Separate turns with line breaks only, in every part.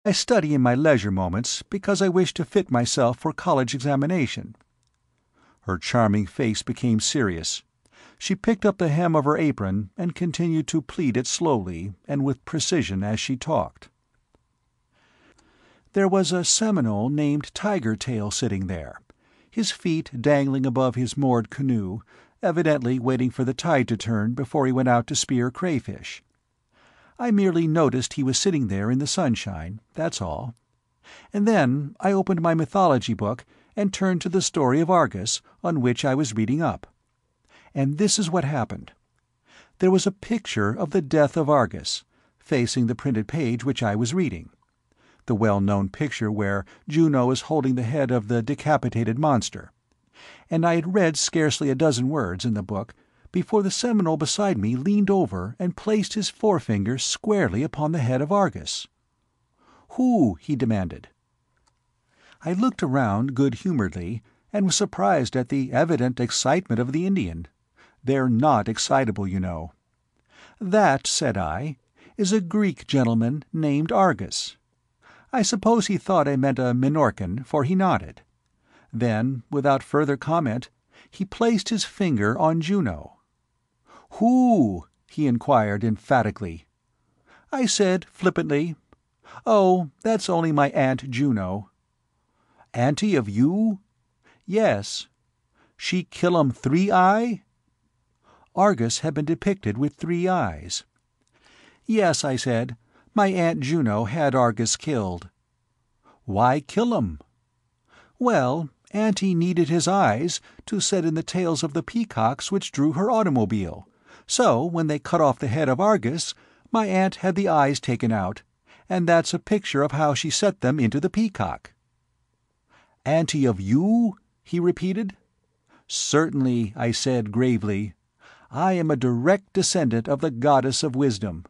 I study in my leisure moments because I wish to fit myself for college examination." Her charming face became serious. She picked up the hem of her apron and continued to pleat it slowly and with precision as she talked. "There was a Seminole named Tiger Tail sitting there, his feet dangling above his moored canoe, evidently waiting for the tide to turn before he went out to spear crayfish. I merely noticed he was sitting there in the sunshine, that's all. And then I opened my mythology book and turned to the story of Argus, on which I was reading up. And this is what happened. There was a picture of the death of Argus, facing the printed page which I was reading. The well-known picture where Juno is holding the head of the decapitated monster. And I had read scarcely a dozen words in the book before the Seminole beside me leaned over and placed his forefinger squarely upon the head of Argus. "Who?" he demanded. I looked around good-humoredly and was surprised at the evident excitement of the Indian. They're not excitable, you know. "That," said I, "is a Greek gentleman named Argus." I suppose he thought I meant a Minorcan, for he nodded. Then, without further comment, he placed his finger on Juno. "Who?" he inquired emphatically. I said flippantly, "Oh, that's only my Aunt Juno." "Auntie of you?" "Yes." "She kill 'em 3-eye?" Argus had been depicted with 3 eyes. "Yes," I said, "my Aunt Juno had Argus killed." "Why kill 'em?" "Well, Auntie needed his eyes to set in the tails of the peacocks which drew her automobile. So when they cut off the head of Argus, my aunt had the eyes taken out, and that's a picture of how she set them into the peacock." "Auntie of you?" he repeated. "Certainly," I said gravely. "I am a direct descendant of the goddess of wisdom.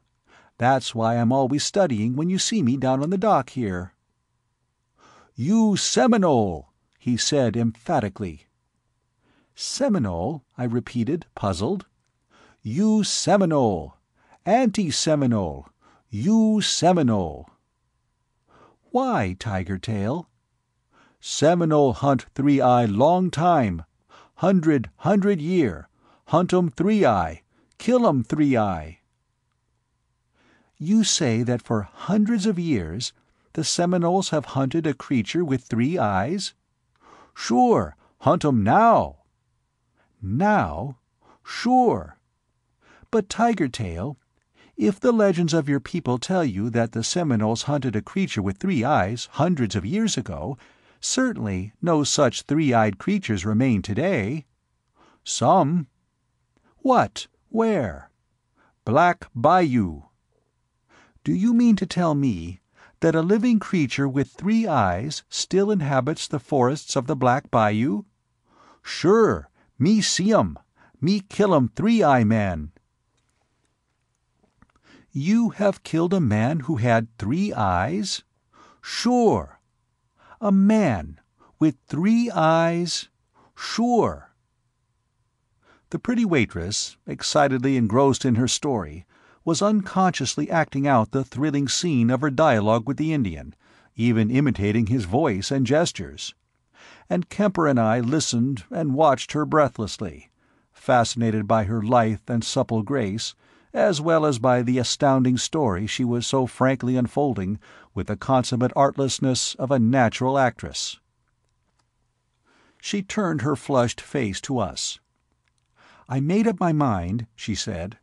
That's why I'm always studying when you see me down on the dock here." "You Seminole!" he said emphatically. "Seminole?" I repeated, puzzled. "You Seminole. Anti-Seminole. You Seminole." "Why, Tiger Tail?" "Seminole hunt 3-eye long time. Hundred year. Hunt 'em 3-eye. Kill 'em 3-eye." "You say that for hundreds of years the Seminoles have hunted a creature with 3 eyes?" "Sure. Hunt 'em now." "Now?" "Sure." "But, Tiger Tail, if the legends of your people tell you that the Seminoles hunted a creature with 3 eyes hundreds of years ago, certainly no such 3-eyed creatures remain today." "Some." "What? Where?" "Black Bayou." "Do you mean to tell me that a living creature with 3 eyes still inhabits the forests of the Black Bayou?" "Sure. Me see 'em. Me kill 'em 3-eye man." "You have killed a man who had 3 eyes?" "Sure." "A man with 3 eyes?" "Sure." The pretty waitress, excitedly engrossed in her story, was unconsciously acting out the thrilling scene of her dialogue with the Indian, even imitating his voice and gestures. And Kemper and I listened and watched her breathlessly, fascinated by her lithe and supple grace, as well as by the astounding story she was so frankly unfolding with the consummate artlessness of a natural actress. She turned her flushed face to us. "I made up my mind," she said,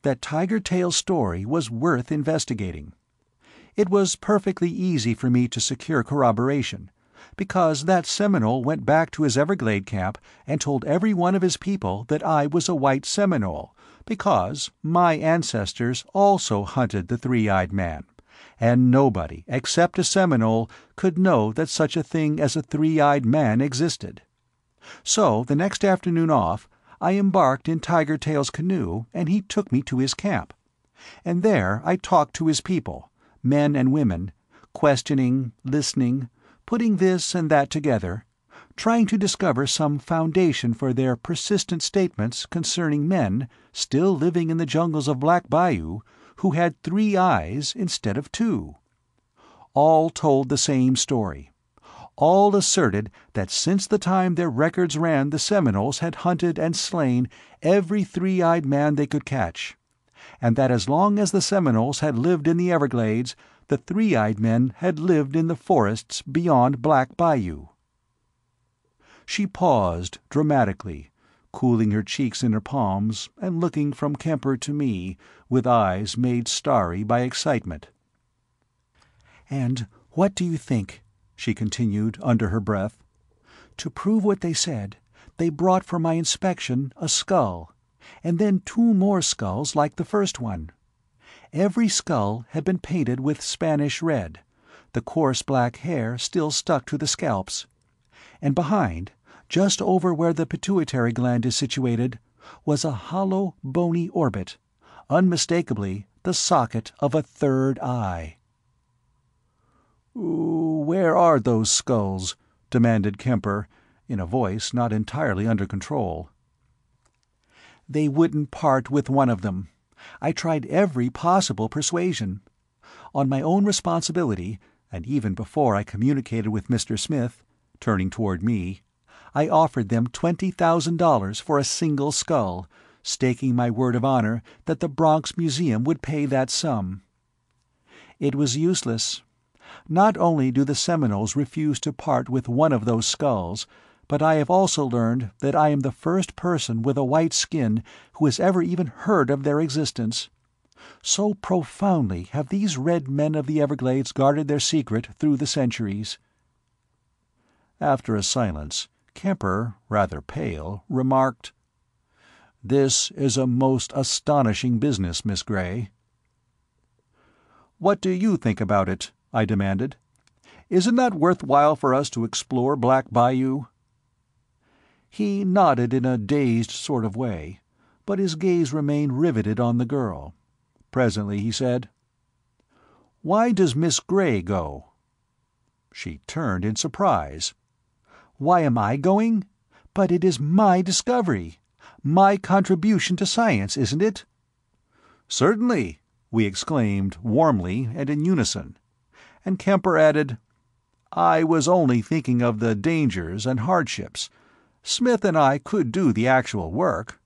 "that Tiger Tail's story was worth investigating. It was perfectly easy for me to secure corroboration, because that Seminole went back to his Everglade camp and told every one of his people that I was a white Seminole, because my ancestors also hunted the 3-eyed man, and nobody except a Seminole could know that such a thing as a 3-eyed man existed. So the next afternoon off, I embarked in Tiger Tail's canoe and he took me to his camp. And there I talked to his people, men and women, questioning, listening, putting this and that together, trying to discover some foundation for their persistent statements concerning men still living in the jungles of Black Bayou who had 3 eyes instead of 2. All told the same story. All asserted that since the time their records ran the Seminoles had hunted and slain every three-eyed man they could catch, and that as long as the Seminoles had lived in the Everglades, the three-eyed men had lived in the forests beyond Black Bayou. She paused dramatically, cooling her cheeks in her palms and looking from Kemper to me with eyes made starry by excitement. "And what do you think?" she continued under her breath. "To prove what they said, they brought for my inspection a skull, and then 2 more skulls like the first one. Every skull had been painted with Spanish red, the coarse black hair still stuck to the scalps. And behind, just over where the pituitary gland is situated, was a hollow, bony orbit, unmistakably the socket of a third eye." "Where are those skulls?" demanded Kemper, in a voice not entirely under control. "They wouldn't part with one of them. I tried every possible persuasion. On my own responsibility, and even before I communicated with Mr. Smith," turning toward me, "I offered them $20,000 for a single skull, staking my word of honor that the Bronx Museum would pay that sum. It was useless. Not only do the Seminoles refuse to part with one of those skulls, but I have also learned that I am the first person with a white skin who has ever even heard of their existence. So profoundly have these red men of the Everglades guarded their secret through the centuries." After a silence, Kemper, rather pale, remarked, "This is a most astonishing business, Miss Gray." "What do you think about it?" I demanded. "Is it not worth while for us to explore Black Bayou?" He nodded in a dazed sort of way, but his gaze remained riveted on the girl. Presently he said, "Why does Miss Gray go?" She turned in surprise. "Why am I going? But it is my discovery. My contribution to science, isn't it?" "Certainly," we exclaimed warmly and in unison. And Kemper added, "I was only thinking of the dangers and hardships. Smith and I could do the actual work."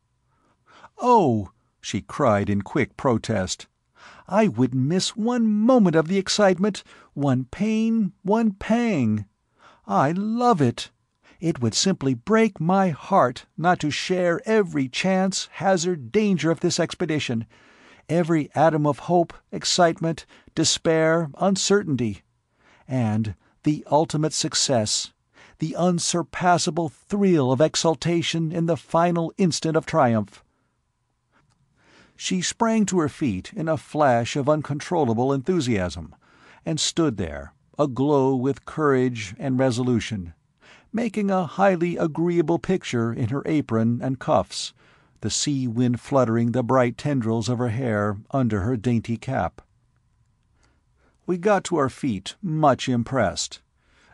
"Oh!" she cried in quick protest. "I wouldn't miss one moment of the excitement, one pain, one pang. I love it. It would simply break my heart not to share every chance, hazard, danger of this expedition, every atom of hope, excitement, despair, uncertainty. And the ultimate success, the unsurpassable thrill of exultation in the final instant of triumph." She sprang to her feet in a flash of uncontrollable enthusiasm, and stood there, aglow with courage and resolution, making a highly agreeable picture in her apron and cuffs, the sea wind fluttering the bright tendrils of her hair under her dainty cap. We got to our feet much impressed,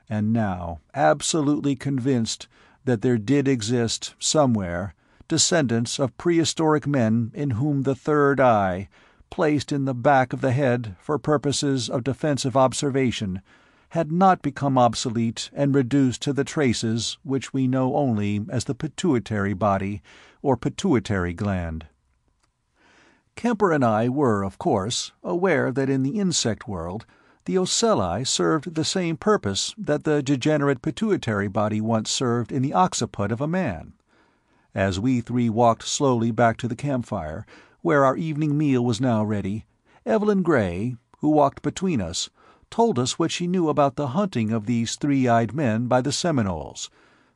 and now absolutely convinced that there did exist, somewhere, descendants of prehistoric men in whom the third eye, placed in the back of the head for purposes of defensive observation, had not become obsolete and reduced to the traces which we know only as the pituitary body or pituitary gland. Kemper and I were, of course, aware that in the insect world the ocelli served the same purpose that the degenerate pituitary body once served in the occiput of a man. As we three walked slowly back to the campfire, where our evening meal was now ready, Evelyn Gray, who walked between us, told us what she knew about the hunting of these three-eyed men by the Seminoles,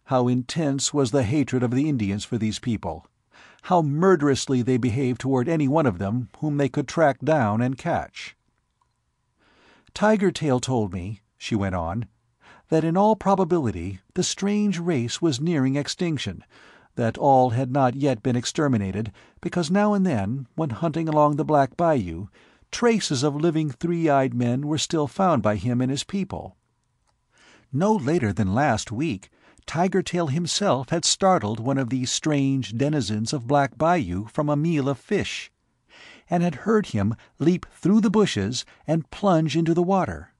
how intense was the hatred of the Indians for these people, how murderously they behaved toward any one of them whom they could track down and catch. "Tiger Tail told me," she went on, "that in all probability the strange race was nearing extinction, that all had not yet been exterminated, because now and then, when hunting along the Black Bayou, traces of living three-eyed men were still found by him and his people. No later than last week, Tiger Tail himself had startled one of these strange denizens of Black Bayou from a meal of fish, and had heard him leap through the bushes and plunge into the water.